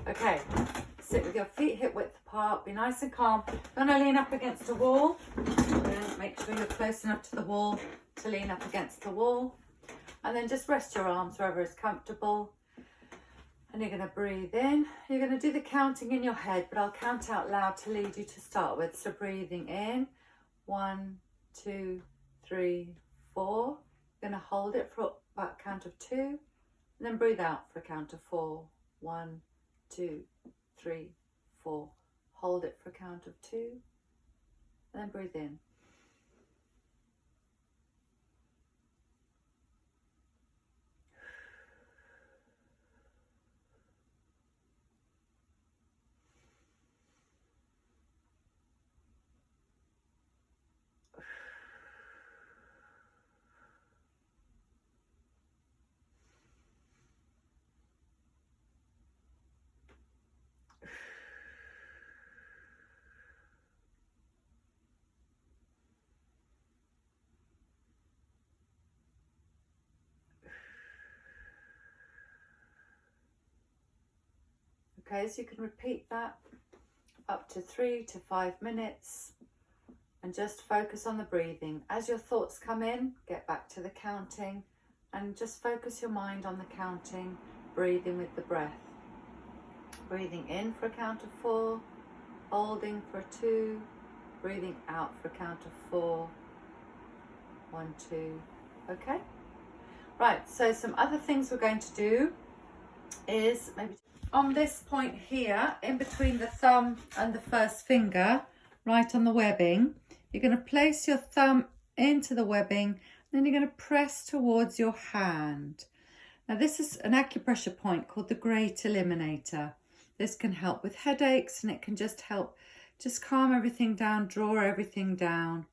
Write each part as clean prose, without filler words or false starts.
Okay, sit with your feet hip width apart, be nice and calm. You're going to lean up against a wall. Make sure you're close enough to the wall to lean up against the wall. And then just rest your arms wherever is comfortable. And you're going to breathe in. You're going to do the counting in your head, but I'll count out loud to lead you to start with. So breathing in, 1, 2, 3, 4. You're going to hold it for about a count of 2. And then breathe out for a count of 4. 1, 2, 3, 4. Hold it for a count of 2. And then breathe in. Okay, so you can repeat that up to 3 to 5 minutes and just focus on the breathing. As your thoughts come in, get back to the counting and just focus your mind on the counting, breathing with the breath. Breathing in for a count of 4, holding for 2, breathing out for a count of 4, 1, 2, okay? Right, so some other things we're going to do is maybe on this point here, in between the thumb and the first finger, right on the webbing, you're going to place your thumb into the webbing, then you're going to press towards your hand. Now this is an acupressure point called the Great Eliminator. This can help with headaches and it can just help just calm everything down, draw everything down.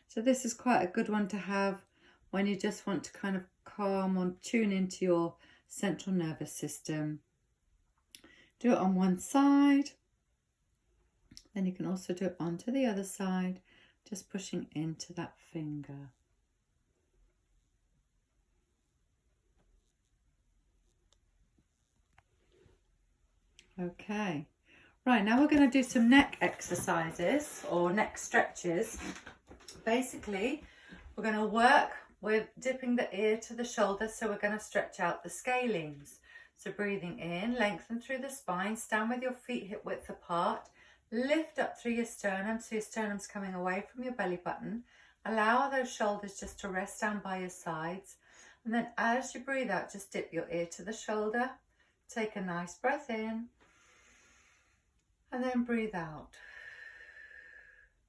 So this is quite a good one to have when you just want to kind of calm or tune into your central nervous system. Do it on one side, then you can also do it onto the other side, just pushing into that finger. Okay, right, now we're going to do some neck exercises or neck stretches. Basically, we're going to work with dipping the ear to the shoulder, so we're going to stretch out the scalenes. So breathing in, lengthen through the spine, stand with your feet hip width apart, lift up through your sternum, so your sternum's coming away from your belly button. Allow those shoulders just to rest down by your sides. And then as you breathe out, just dip your ear to the shoulder. Take a nice breath in. And then breathe out.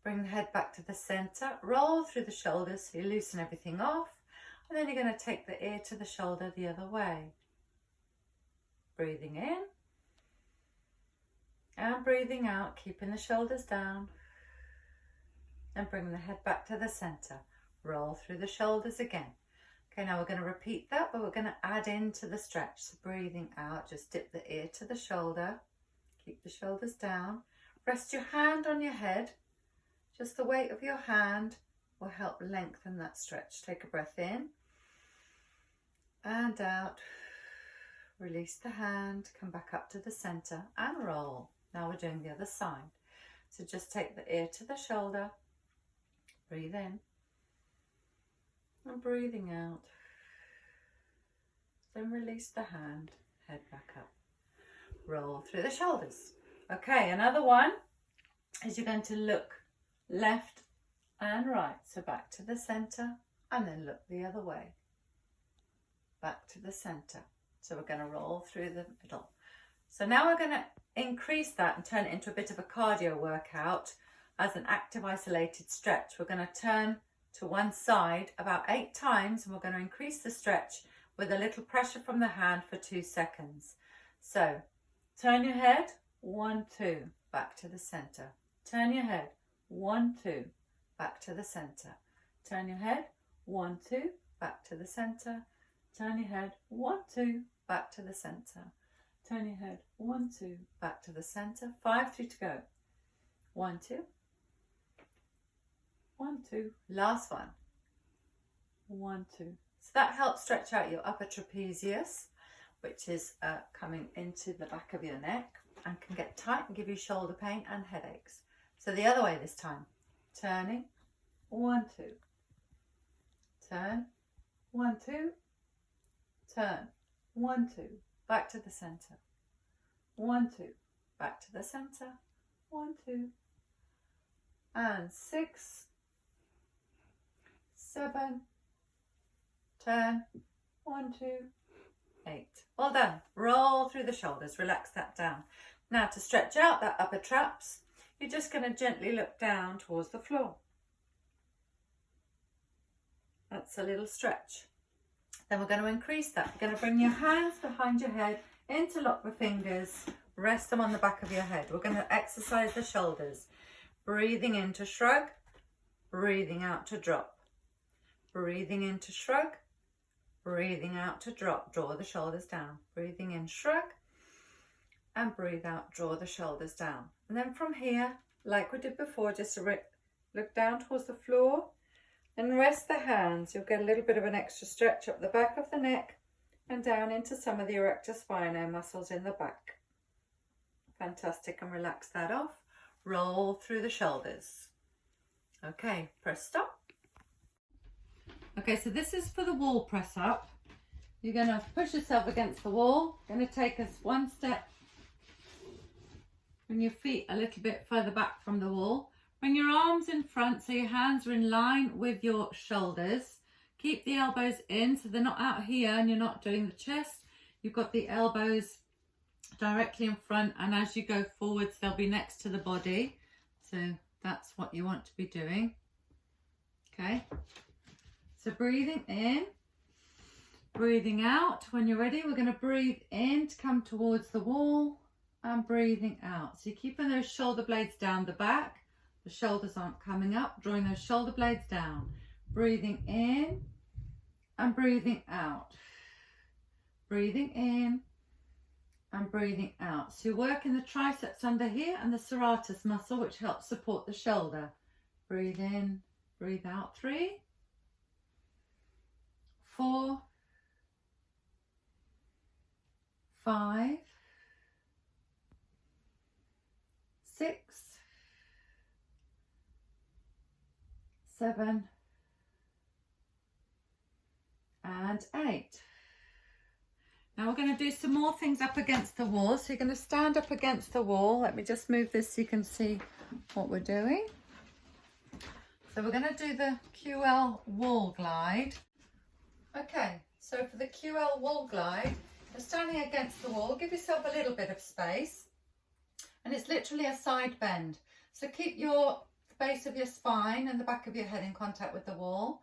Bring the head back to the center, roll through the shoulders so you loosen everything off. And then you're going to take the ear to the shoulder the other way. Breathing in and breathing out, keeping the shoulders down and bring the head back to the center. Roll through the shoulders again. Okay, now we're going to repeat that, but we're going to add into the stretch. So breathing out, just dip the ear to the shoulder, keep the shoulders down. Rest your hand on your head. Just the weight of your hand will help lengthen that stretch. Take a breath in and out. Release the hand, come back up to the center and roll. Now we're doing the other side. So just take the ear to the shoulder, breathe in and breathing out. Then release the hand, head back up. Roll through the shoulders. Okay, another one is you're going to look left and right. So back to the center and then look the other way. Back to the center. So we're going to roll through the middle. So now we're going to increase that and turn it into a bit of a cardio workout as an active isolated stretch. We're going to turn to one side about 8 times and we're going to increase the stretch with a little pressure from the hand for 2 seconds. So turn your head, 1, 2, back to the center. Turn your head, 1, 2, back to the center. Turn your head, 1, 2, back to the center. Turn your head, 1, 2, back to the center. Turn your head, 1, 2, back to the center. 5, 3 to go. 1, 2. 1, 2. Last one. 1, 2. So that helps stretch out your upper trapezius. which is coming into the back of your neck and can get tight and give you shoulder pain and headaches. So the other way this time, turning, 1, 2, turn, 1, 2, turn, 1, 2, back to the center, 1, 2, back to the center, 1, 2, and 6, 7, turn, 1, 2, 8. Well done. Roll through the shoulders, relax that down. Now to stretch out that upper traps, you're just going to gently look down towards the floor. That's a little stretch. Then we're going to increase that. We're going to bring your hands behind your head, interlock the fingers, rest them on the back of your head. We're going to exercise the shoulders. Breathing in to shrug, breathing out to drop. Breathing in to shrug, breathing out to drop. Draw the shoulders down. Breathing in, shrug, and breathe out, draw the shoulders down. And then from here, like we did before, just look down towards the floor and rest the hands. You'll get a little bit of an extra stretch up the back of the neck and down into some of the erector spinae muscles in the back. Fantastic, and relax that off. Roll through the shoulders. Okay, press stop. Okay, so this is for the wall press up. You're going to push yourself against the wall. Going to take us one step. Bring your feet a little bit further back from the wall. Bring your arms in front so your hands are in line with your shoulders. Keep the elbows in so they're not out here and you're not doing the chest. You've got the elbows directly in front, and as you go forwards they'll be next to the body. So that's what you want to be doing. Okay, so breathing in, breathing out. When you're ready, we're going to breathe in to come towards the wall and breathing out. So you're keeping those shoulder blades down the back. The shoulders aren't coming up, drawing those shoulder blades down. Breathing in and breathing out. Breathing in and breathing out. So you're working the triceps under here and the serratus muscle, which helps support the shoulder. Breathe in, breathe out. 3, 4, 5, 6, 7, and 8. Now we're going to do some more things up against the wall. So you're going to stand up against the wall. Let me just move this so you can see what we're doing. So we're going to do the QL wall glide. Okay, so for the QL wall glide, you're standing against the wall. Give yourself a little bit of space. And it's literally a side bend. So keep the base of your spine and the back of your head in contact with the wall.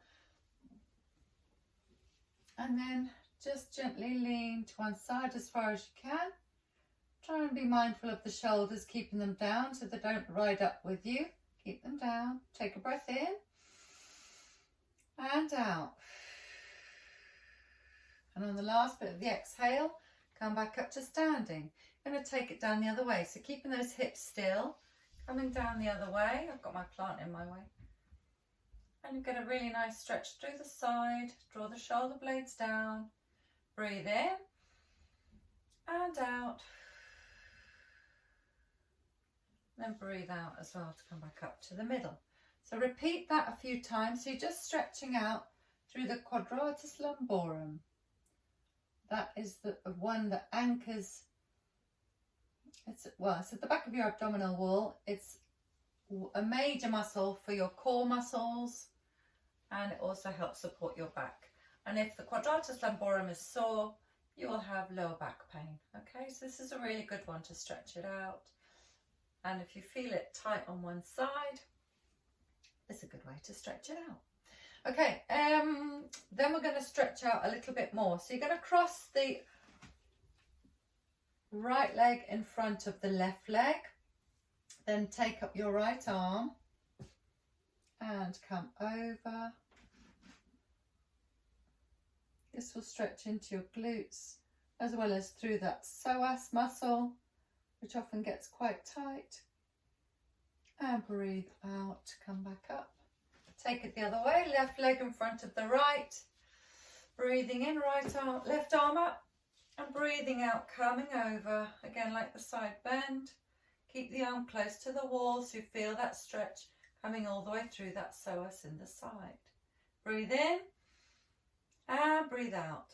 And then just gently lean to one side as far as you can. Try and be mindful of the shoulders, keeping them down so they don't ride up with you. Keep them down. Take a breath in and out. And on the last bit of the exhale, come back up to standing. I'm going to take it down the other way. So keeping those hips still, coming down the other way. I've got my plant in my way. And you get a really nice stretch through the side. Draw the shoulder blades down. Breathe in and out. Then breathe out as well to come back up to the middle. So repeat that a few times. So you're just stretching out through the quadratus lumborum. That is the one that anchors. It's at the back of your abdominal wall. It's a major muscle for your core muscles, and it also helps support your back. And if the quadratus lumborum is sore, you will have lower back pain. Okay, so this is a really good one to stretch it out. And if you feel it tight on one side, it's a good way to stretch it out. Okay, then we're going to stretch out a little bit more. So you're going to cross the right leg in front of the left leg. Then take up your right arm and come over. This will stretch into your glutes as well as through that psoas muscle, which often gets quite tight. And breathe out, come back up. Take it the other way, left leg in front of the right. Breathing in, right arm, left arm up And breathing out, coming over, again like the side bend. Keep the arm close to the wall so you feel that stretch coming all the way through that psoas in the side. Breathe in and breathe out.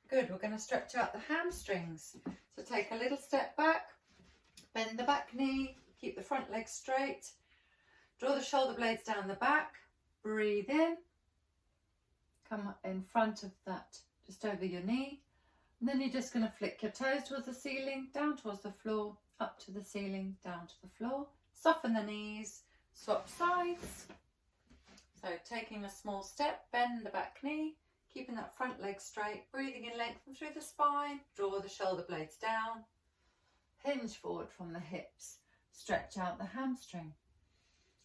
Good, we're going to stretch out the hamstrings. So take a little step back, bend the back knee, keep the front leg straight, draw the shoulder blades down the back, breathe in, come in front of that, just over your knee, and then you're just going to flick your toes towards the ceiling, down towards the floor, up to the ceiling, down to the floor, soften the knees, swap sides. So taking a small step, bend the back knee, keeping that front leg straight, breathing in, lengthen through the spine, draw the shoulder blades down, hinge forward from the hips, stretch out the hamstring.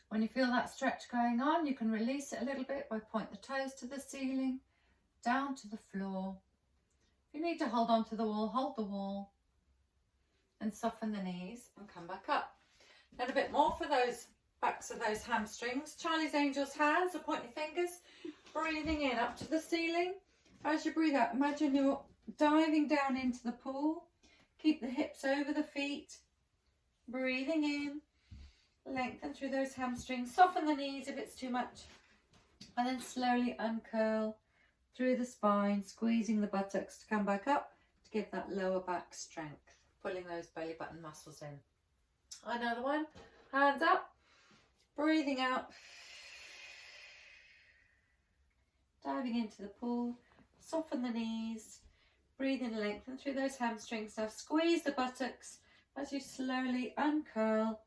When you feel that stretch going on, you can release it a little bit by point the toes to the ceiling, down to the floor. If you need to hold on to the wall, hold the wall and soften the knees and come back up. Then a bit more for those backs of those hamstrings. Charlie's Angel's hands, so point your fingers, breathing in up to the ceiling. As you breathe out, imagine you're diving down into the pool. Keep the hips over the feet, breathing in, lengthen through those hamstrings, soften the knees if it's too much, and then slowly uncurl through the spine, squeezing the buttocks to come back up to give that lower back strength, pulling those belly button muscles in. Another one, hands up, breathing out, diving into the pool, soften the knees, breathe in, lengthen through those hamstrings. Now squeeze the buttocks as you slowly uncurl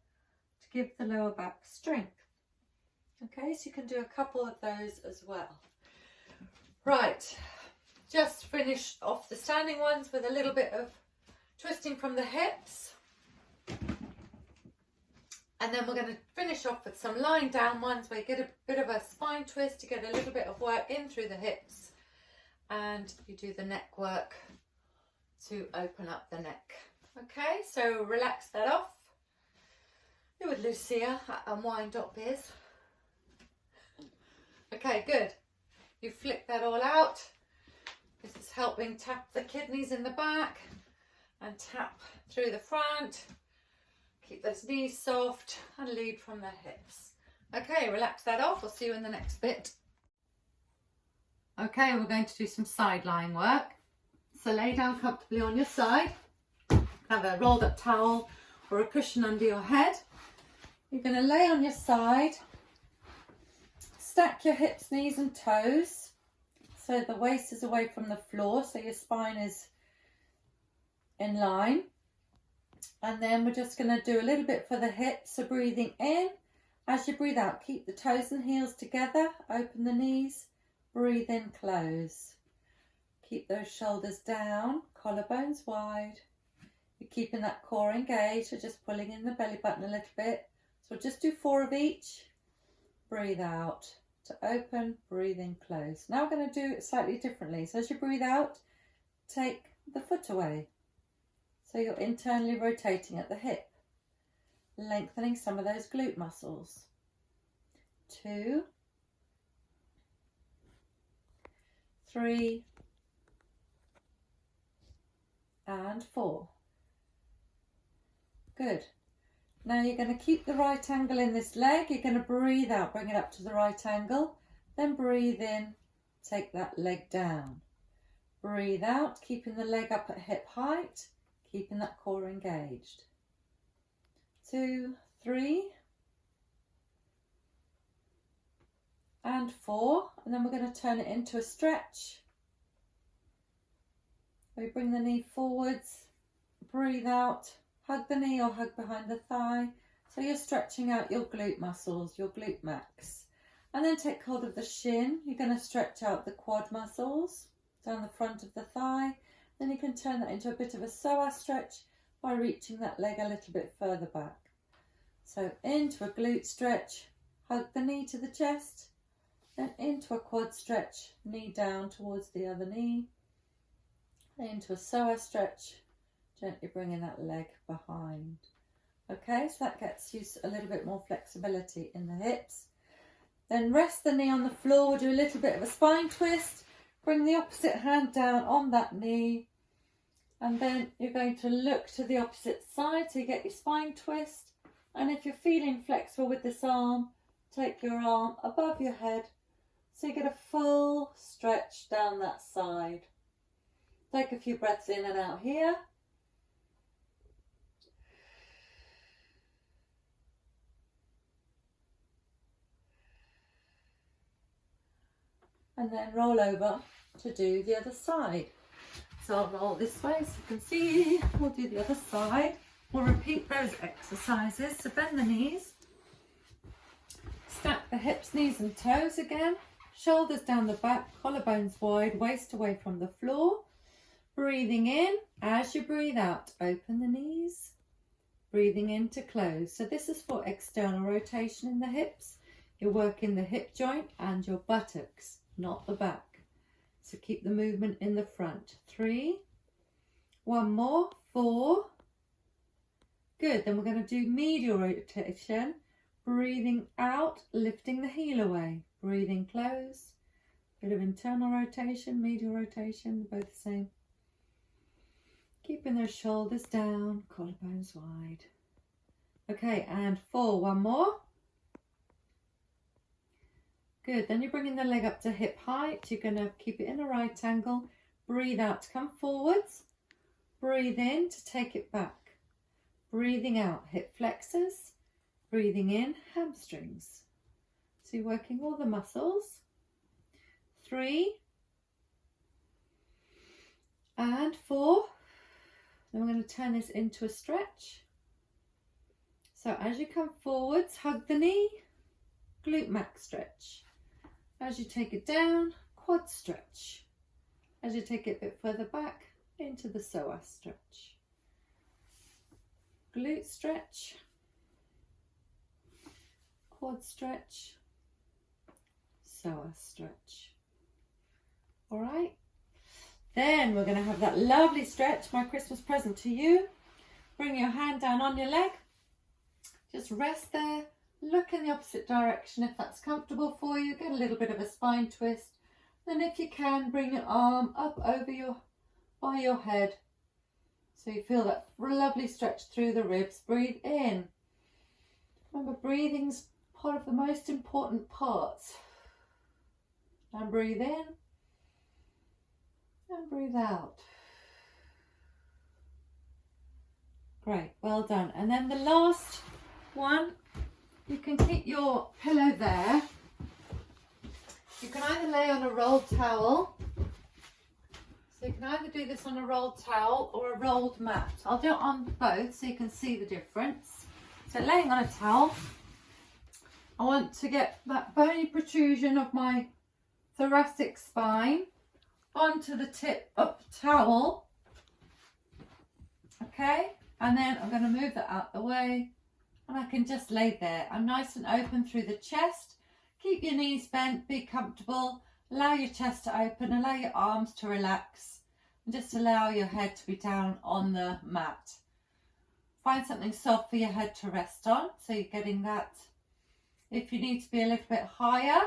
to give the lower back strength. Okay, so you can do a couple of those as well. Right, just finish off the standing ones with a little bit of twisting from the hips. And then we're going to finish off with some lying down ones where you get a bit of a spine twist, you get a little bit of work in through the hips, and you do the neck work to open up the neck. Okay, so relax that off. You're with Lucia at Unwind.biz. Okay, good. You flick that all out. This is helping tap the kidneys in the back and tap through the front. Keep those knees soft and lead from the hips. Okay, relax that off. We'll see you in the next bit. Okay, we're going to do some side lying work. So lay down comfortably on your side. Have a rolled up towel or a cushion under your head. You're going to lay on your side. Stack your hips, knees and toes so the waist is away from the floor, so your spine is in line. And then we're just going to do a little bit for the hips, so breathing in. As you breathe out, keep the toes and heels together, open the knees, breathe in, close. Keep those shoulders down, collarbones wide. You're keeping that core engaged, so just pulling in the belly button a little bit. So we'll just do 4 of each. Breathe out to open, breathe in, close. Now we're going to do it slightly differently. So as you breathe out, take the foot away. So you're internally rotating at the hip, lengthening some of those glute muscles. 2, 3, and 4. Good. Now you're going to keep the right angle in this leg. You're going to breathe out, bring it up to the right angle. Then breathe in, take that leg down. Breathe out, keeping the leg up at hip height, keeping that core engaged. 2, 3, and 4. And then we're going to turn it into a stretch. We bring the knee forwards, breathe out, hug the knee or hug behind the thigh. So you're stretching out your glute muscles, your glute max. And then take hold of the shin. You're going to stretch out the quad muscles down the front of the thigh. Then you can turn that into a bit of a psoas stretch by reaching that leg a little bit further back. So into a glute stretch, hug the knee to the chest. Then into a quad stretch, knee down towards the other knee. Into a psoas stretch, gently bringing that leg behind. Okay, so that gets you a little bit more flexibility in the hips. Then rest the knee on the floor. We'll do a little bit of a spine twist. bring the opposite hand down on that knee, and then you're going to look to the opposite side, so you get your spine twist. And if you're feeling flexible with this arm, take your arm above your head so you get a full stretch down that side. Take a few breaths in and out here. And then roll over to do the other side. So I'll roll this way so you can see. We'll do the other side. We'll repeat those exercises. So bend the knees. Stack the hips, knees and toes again. Shoulders down the back, collarbones wide, waist away from the floor. Breathing in. As you breathe out, open the knees. Breathing in to close. So this is for external rotation in the hips. You're working the hip joint and your buttocks, not the back. So keep the movement in the front. 3, 1 more, 4. Good, then we're going to do medial rotation. Breathing out, lifting the heel away. Breathing close. Bit of internal rotation, medial rotation, both the same. Keeping those shoulders down, collarbones wide. Okay, and 4, 1 more. Good, then you're bringing the leg up to hip height. You're going to keep it in a right angle. Breathe out to come forwards. Breathe in to take it back. Breathing out, hip flexors. Breathing in, hamstrings. So you're working all the muscles. 3 and 4. Then we're going to turn this into a stretch. So as you come forwards, hug the knee, glute max stretch. As you take it down, quad stretch. As you take it a bit further back, into the psoas stretch. Glute stretch, quad stretch, psoas stretch. All right. Then we're going to have that lovely stretch, my Christmas present to you. Bring your hand down on your leg. Just rest there. Look in the opposite direction if that's comfortable for you. Get a little bit of a spine twist. Then if you can, bring your arm up over by your head. So you feel that lovely stretch through the ribs. Breathe in. Remember, breathing's part of the most important parts. And breathe in. And breathe out. Great, well done. And then the last one, you can keep your pillow there. You can either lay on a rolled towel. So you can either do this on a rolled towel or a rolled mat. I'll do it on both so you can see the difference. So laying on a towel, I want to get that bony protrusion of my thoracic spine onto the tip of the towel. Okay, and then I'm going to move that out the way and I can just lay there. I'm nice and open through the chest. Keep your knees bent, be comfortable, allow your chest to open, allow your arms to relax, and just allow your head to be down on the mat. Find something soft for your head to rest on, so you're getting that. If you need to be a little bit higher,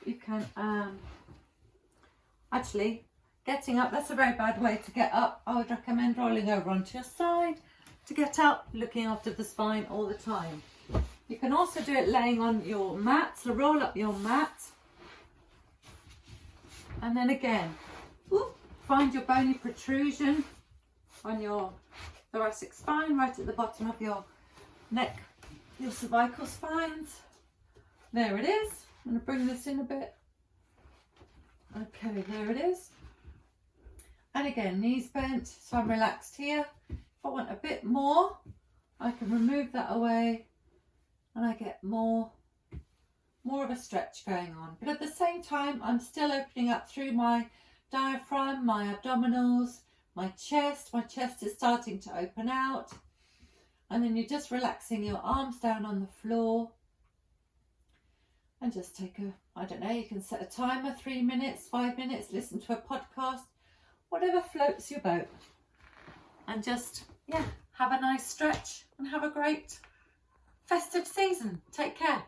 you can, actually, getting up, that's a very bad way to get up. I would recommend rolling over onto your side to get up, looking after the spine all the time. You can also do it laying on your mat, so roll up your mat. And then again, find your bony protrusion on your thoracic spine, right at the bottom of your neck, your cervical spines. There it is. I'm going to bring this in a bit. Okay, there it is. And again, knees bent, so I'm relaxed here. If I want a bit more, I can remove that away and I get more of a stretch going on. But at the same time, I'm still opening up through my diaphragm, my abdominals, my chest. My chest is starting to open out. And then you're just relaxing your arms down on the floor. And just take I don't know, you can set a timer, 3 minutes, 5 minutes, listen to a podcast, whatever floats your boat. And just, yeah, have a nice stretch and have a great festive season. Take care.